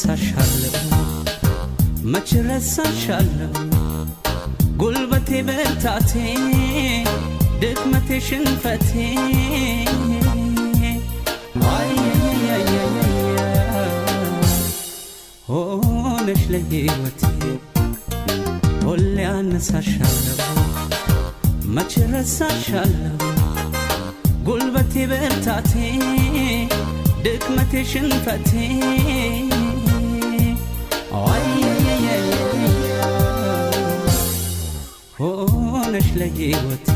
አነሳሻለሁ መች ረሳሻለሁ ጉልበቴ ብርታቴ ድክመቴ ሽንፈቴ ሆነሽ ለሕይወቴ ሁሌ አነሳሻለሁ መች ረሳሻለሁ ጉልበቴ ብርታቴ ድክመቴ ሽንፈቴ ሆነሽ ለሕይወቴ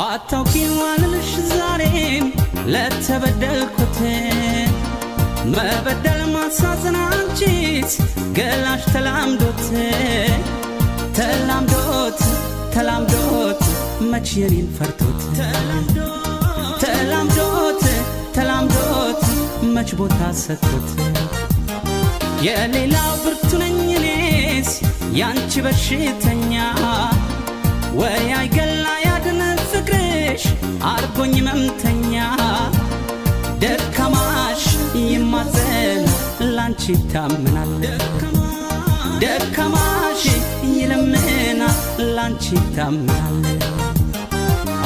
አታውቂም አልልሽ ዛሬም ለተበደልኩት መበደል ማሳዘን አንቺስ ገላሽ ተላምዶት ተላምዶት መች የኔን ፈርቶት ተላምዶት መች ቦታ ሰጥቶት የሌላው ብርቱ ነኝ እኔስ ያንቺ በሽተኛ ወይ አይገላ ያድን ፍቅርሽ አርጎኝ መምተኛ ደካማሽ ይማዘን ላንቺ ታምናል ደካማሽ ይለምና ላንቺ ታምናል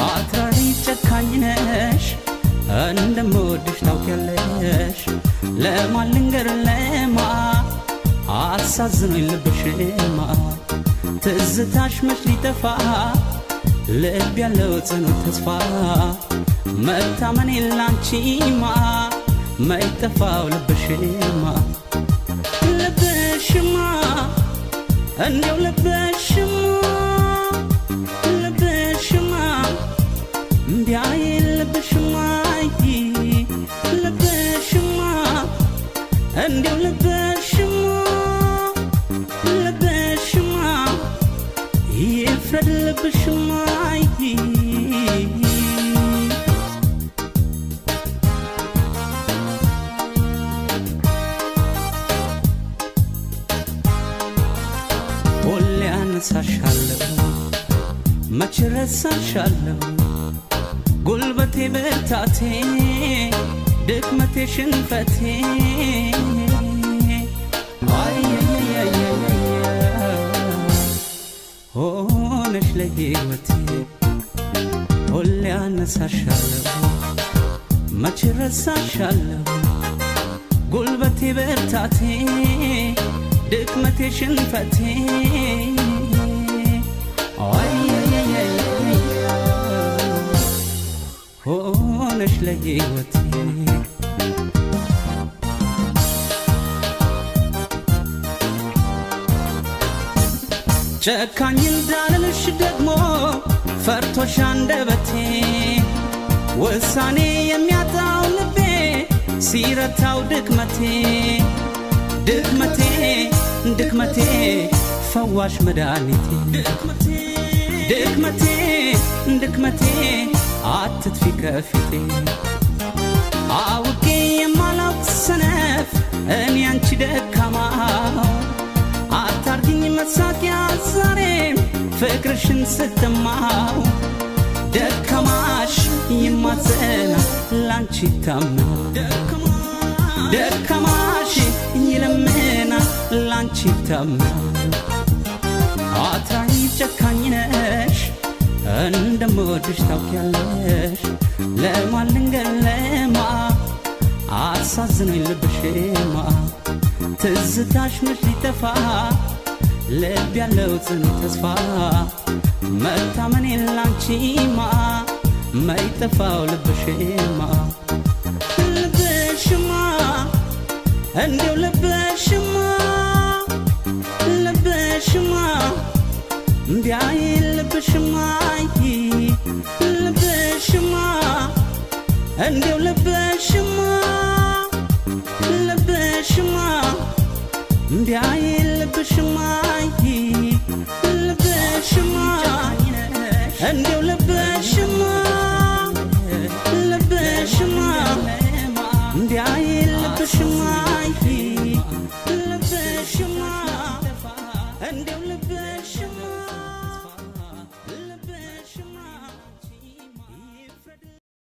አትራሪ ጨካኝ ነሽ እንደምወድሽ ታውቂያለሽ ለማን ልንገር ለማ አሳዝኖኝ ልብሽማ ትዝታሽ መች ሊጠፋ ልብ ያለው ጽኑ ተስፋ መታመኔ ላንቺማ ማይጠፋው ልብሽማ እንደው ልብሽማ ቢያይ ልብሽማ እንደው ልብሽማ ይፍረድ ልብሽማ ሁሌ አነሳሻለሁ መች ረሳሻለሁ ጉልበቴ ብርታቴ ድክመቴ ሽንፈቴ ሆነሽ ለሕይወቴ ሁሌ አነሳሻለሁ መች ረሳሻለሁ ጉልበቴ ብርታቴ ድክመቴ ሽንፈቴ ሆነሽ ለሕይወቴ ጨካኝ እንዳልልሽ ደግሞ ፈርቶሽ አንደበቴ ውሳኔ የሚያጣው ልቤ ሲረታው ድክመቴ ፈዋሽ መድኃኒቴ ድክመቴ አትጥፊ ከፊቴ አውቄ የማላውቅ ሰነፍ እኔ አንቺ ደካማው አታርጊኝ መሳቂያ ዛሬም ፍቅርሽን ስትማው ደካማሽ ይማጸና ላንቺ ታምናል ደካማሽ ይለምና ላንቺ ታምናል አትራይ ጨካኝ ነሽ እንደምወድሽ ታውቂያለሽ ለማን ልንገር ለማ አሳዝኖኝ ልብሽማ ትዝታሽ መች ሊጠፋ ልብ ያለው ጽኑ ተስፋ መታመኔ ላንቺማ ማይጠፋው ልብሽማ እንደው ልብሽማ ቢያይ ልብሽማ እንደው ልብሽማ ቢያይ ልብሽማ እንደው ልብሽማ ቢያይ ልብሽማ እንደው ልብሽማ